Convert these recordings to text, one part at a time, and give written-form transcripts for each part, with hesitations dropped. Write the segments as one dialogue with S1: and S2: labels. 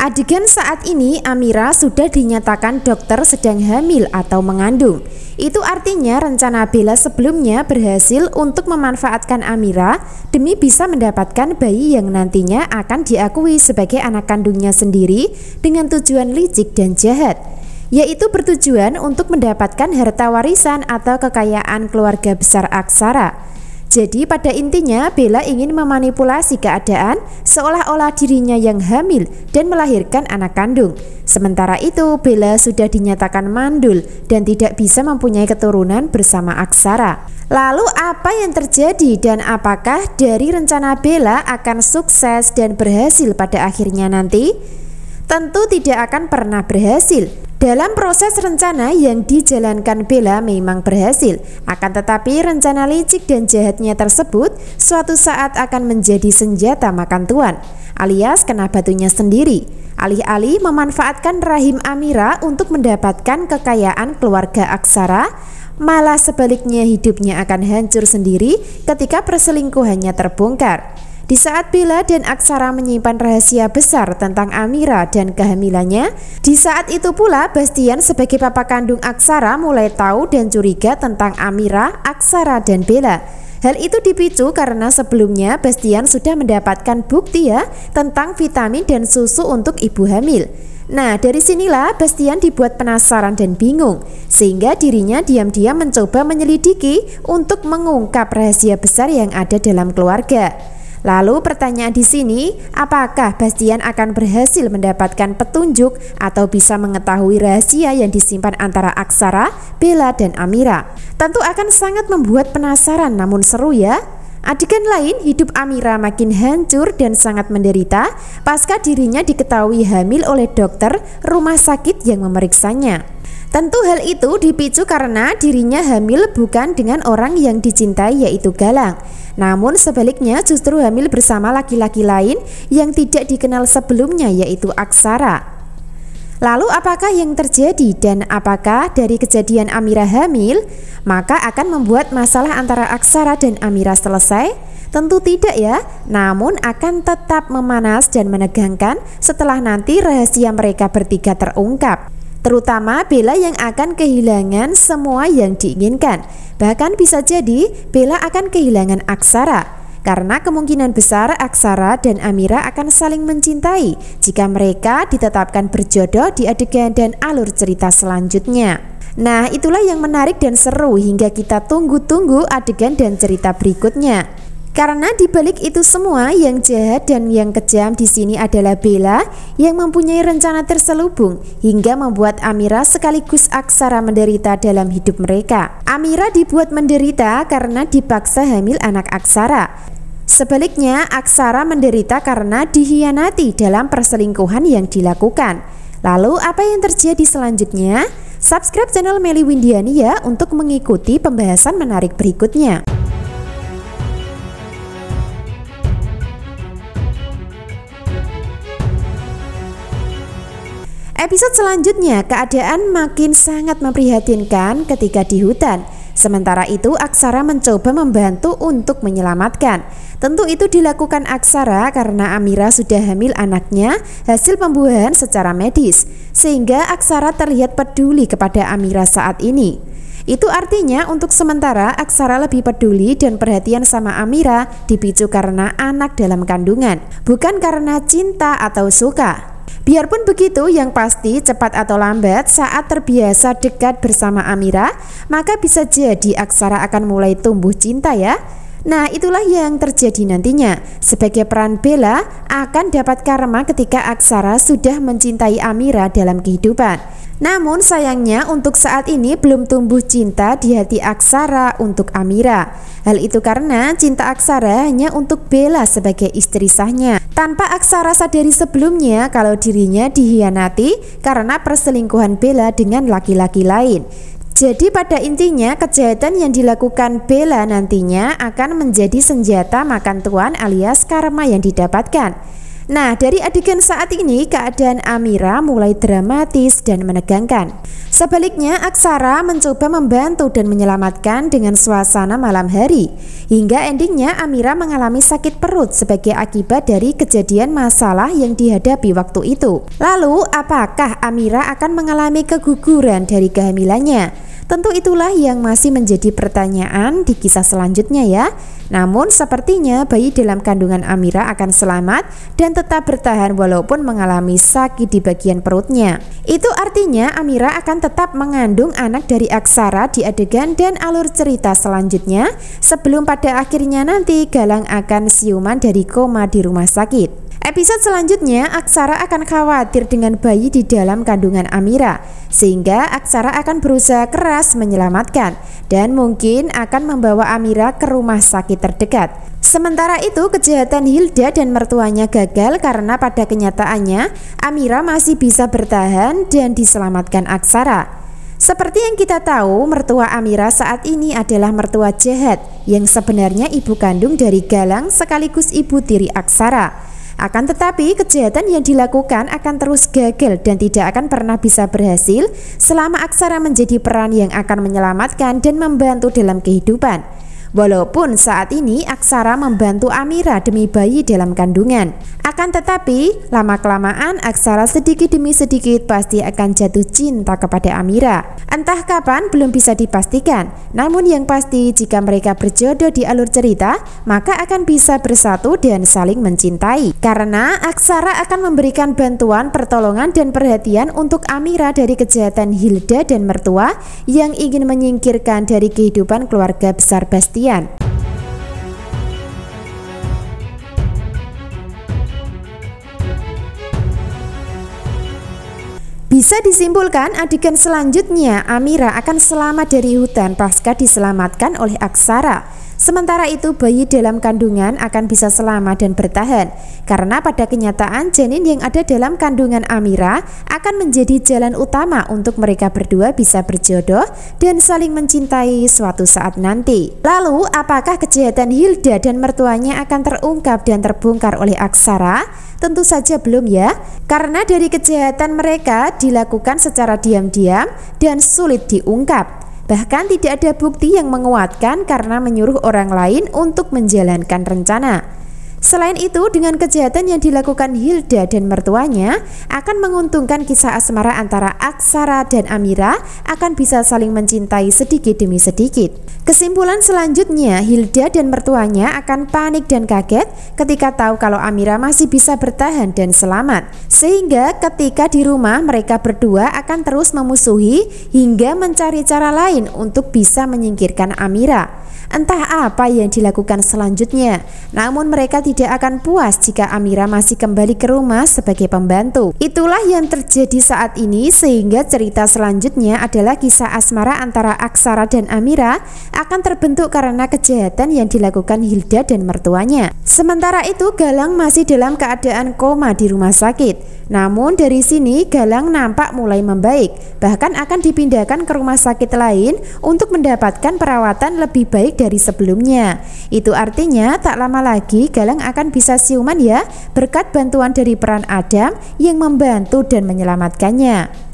S1: Adegan saat ini Amira sudah dinyatakan dokter sedang hamil atau mengandung. Itu artinya rencana Bella sebelumnya berhasil untuk memanfaatkan Amira demi bisa mendapatkan bayi yang nantinya akan diakui sebagai anak kandungnya sendiri dengan tujuan licik dan jahat, yaitu bertujuan untuk mendapatkan harta warisan atau kekayaan keluarga besar Aksara. Jadi pada intinya Bella ingin memanipulasi keadaan seolah-olah dirinya yang hamil dan melahirkan anak kandung. Sementara itu Bella sudah dinyatakan mandul dan tidak bisa mempunyai keturunan bersama Aksara. Lalu apa yang terjadi dan apakah dari rencana Bella akan sukses dan berhasil pada akhirnya nanti? Tentu tidak akan pernah berhasil. Dalam proses rencana yang dijalankan Bella memang berhasil, akan tetapi rencana licik dan jahatnya tersebut suatu saat akan menjadi senjata makan tuan, alias kena batunya sendiri. Alih-alih memanfaatkan rahim Amira untuk mendapatkan kekayaan keluarga Aksara, malah sebaliknya hidupnya akan hancur sendiri ketika perselingkuhannya terbongkar. Di saat Bella dan Aksara menyimpan rahasia besar tentang Amira dan kehamilannya, di saat itu pula Bastian sebagai papa kandung Aksara mulai tahu dan curiga tentang Amira, Aksara, dan Bella. Hal itu dipicu karena sebelumnya Bastian sudah mendapatkan bukti tentang vitamin dan susu untuk ibu hamil. Nah, dari sinilah Bastian dibuat penasaran dan bingung, sehingga dirinya diam-diam mencoba menyelidiki untuk mengungkap rahasia besar yang ada dalam keluarga. Lalu pertanyaan di sini, apakah Bastian akan berhasil mendapatkan petunjuk atau bisa mengetahui rahasia yang disimpan antara Aksara, Bella, dan Amira? Tentu akan sangat membuat penasaran, namun seru ya. Adegan lain, hidup Amira makin hancur dan sangat menderita pasca dirinya diketahui hamil oleh dokter rumah sakit yang memeriksanya. Tentu hal itu dipicu karena dirinya hamil bukan dengan orang yang dicintai yaitu Galang, namun sebaliknya justru hamil bersama laki-laki lain yang tidak dikenal sebelumnya yaitu Aksara. Lalu apakah yang terjadi dan apakah dari kejadian Amira hamil maka akan membuat masalah antara Aksara dan Amira selesai? Tentu tidak ya, namun akan tetap memanas dan menegangkan setelah nanti rahasia mereka bertiga terungkap. Terutama Bella yang akan kehilangan semua yang diinginkan. Bahkan bisa jadi Bella akan kehilangan Aksara, karena kemungkinan besar Aksara dan Amira akan saling mencintai jika mereka ditetapkan berjodoh di adegan dan alur cerita selanjutnya. Nah, itulah yang menarik dan seru hingga kita tunggu-tunggu adegan dan cerita berikutnya. Karena dibalik itu semua yang jahat dan yang kejam di sini adalah Bella yang mempunyai rencana terselubung hingga membuat Amira sekaligus Aksara menderita dalam hidup mereka. Amira dibuat menderita karena dipaksa hamil anak Aksara. Sebaliknya Aksara menderita karena dikhianati dalam perselingkuhan yang dilakukan. Lalu apa yang terjadi selanjutnya? Subscribe channel Melly Windiani ya untuk mengikuti pembahasan menarik berikutnya. Episode selanjutnya, keadaan makin sangat memprihatinkan ketika di hutan. Sementara itu Aksara mencoba membantu untuk menyelamatkan. Tentu itu dilakukan Aksara karena Amira sudah hamil anaknya hasil pembuahan secara medis, sehingga Aksara terlihat peduli kepada Amira saat ini. Itu artinya untuk sementara Aksara lebih peduli dan perhatian sama Amira dipicu karena anak dalam kandungan, bukan karena cinta atau suka. Biarpun begitu, yang pasti cepat atau lambat saat terbiasa dekat bersama Amira, maka bisa jadi Aksara akan mulai tumbuh cinta ya. Nah, itulah yang terjadi nantinya. Sebagai peran Bella akan dapat karma ketika Aksara sudah mencintai Amira dalam kehidupan. Namun sayangnya untuk saat ini belum tumbuh cinta di hati Aksara untuk Amira. Hal itu karena cinta Aksara hanya untuk Bella sebagai istri sahnya, tanpa Aksara sadari sebelumnya kalau dirinya dikhianati karena perselingkuhan Bella dengan laki-laki lain. Jadi pada intinya kejahatan yang dilakukan Bella nantinya akan menjadi senjata makan tuan alias karma yang didapatkan. Nah, dari adegan saat ini keadaan Amira mulai dramatis dan menegangkan. Sebaliknya, Aksara mencoba membantu dan menyelamatkan dengan suasana malam hari. Hingga endingnya Amira mengalami sakit perut sebagai akibat dari kejadian masalah yang dihadapi waktu itu. Lalu, apakah Amira akan mengalami keguguran dari kehamilannya? Tentu itulah yang masih menjadi pertanyaan di kisah selanjutnya ya. Namun sepertinya bayi dalam kandungan Amira akan selamat dan tetap bertahan walaupun mengalami sakit di bagian perutnya. Itu artinya Amira akan tetap mengandung anak dari Aksara di adegan dan alur cerita selanjutnya, sebelum pada akhirnya nanti Galang akan siuman dari koma di rumah sakit. Episode selanjutnya, Aksara akan khawatir dengan bayi di dalam kandungan Amira, sehingga Aksara akan berusaha keras menyelamatkan dan mungkin akan membawa Amira ke rumah sakit terdekat. Sementara itu, kejahatan Hilda dan mertuanya gagal karena pada kenyataannya Amira masih bisa bertahan dan diselamatkan Aksara. Seperti yang kita tahu, mertua Amira saat ini adalah mertua jahat yang sebenarnya ibu kandung dari Galang sekaligus ibu tiri Aksara. Akan tetapi kejahatan yang dilakukan akan terus gagal dan tidak akan pernah bisa berhasil selama Aksara menjadi peran yang akan menyelamatkan dan membantu dalam kehidupan. Walaupun saat ini Aksara membantu Amira demi bayi dalam kandungan. Akan tetapi lama-kelamaan Aksara sedikit demi sedikit pasti akan jatuh cinta kepada Amira. Entah kapan belum bisa dipastikan. Namun yang pasti jika mereka berjodoh di alur cerita, maka akan bisa bersatu dan saling mencintai. Karena Aksara akan memberikan bantuan, pertolongan dan perhatian untuk Amira dari kejahatan Hilda dan mertua yang ingin menyingkirkan dari kehidupan keluarga besar Bastian. Bisa disimpulkan adegan selanjutnya Amira akan selamat dari hutan pasca diselamatkan oleh Aksara. Sementara itu bayi dalam kandungan akan bisa selamat dan bertahan karena pada kenyataan janin yang ada dalam kandungan Amira akan menjadi jalan utama untuk mereka berdua bisa berjodoh dan saling mencintai suatu saat nanti. Lalu apakah kejahatan Hilda dan mertuanya akan terungkap dan terbongkar oleh Aksara? Tentu saja belum ya, karena dari kejahatan mereka dilakukan secara diam-diam dan sulit diungkap. Bahkan tidak ada bukti yang menguatkan karena menyuruh orang lain untuk menjalankan rencana. Selain itu, dengan kejahatan yang dilakukan Hilda dan mertuanya akan menguntungkan kisah asmara antara Aksara dan Amira akan bisa saling mencintai sedikit demi sedikit. Kesimpulan selanjutnya, Hilda dan mertuanya akan panik dan kaget ketika tahu kalau Amira masih bisa bertahan dan selamat. Sehingga ketika di rumah mereka berdua akan terus memusuhi hingga mencari cara lain untuk bisa menyingkirkan Amira. Entah apa yang dilakukan selanjutnya, namun mereka tidak akan puas jika Amira masih kembali ke rumah sebagai pembantu. Itulah yang terjadi saat ini, sehingga cerita selanjutnya adalah kisah asmara antara Aksara dan Amira akan terbentuk karena kejahatan yang dilakukan Hilda dan mertuanya. Sementara itu Galang masih dalam keadaan koma di rumah sakit. Namun dari sini Galang nampak mulai membaik, bahkan akan dipindahkan ke rumah sakit lain untuk mendapatkan perawatan lebih baik dari sebelumnya. Itu artinya tak lama lagi Galang akan bisa siuman ya, berkat bantuan dari peran Adam yang membantu dan menyelamatkannya.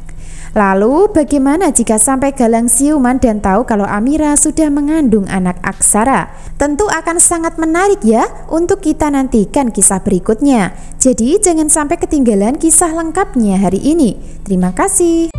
S1: Lalu bagaimana jika sampai Galang siuman dan tahu kalau Amira sudah mengandung anak Aksara? Tentu akan sangat menarik ya untuk kita nantikan kisah berikutnya. Jadi jangan sampai ketinggalan kisah lengkapnya hari ini. Terima kasih.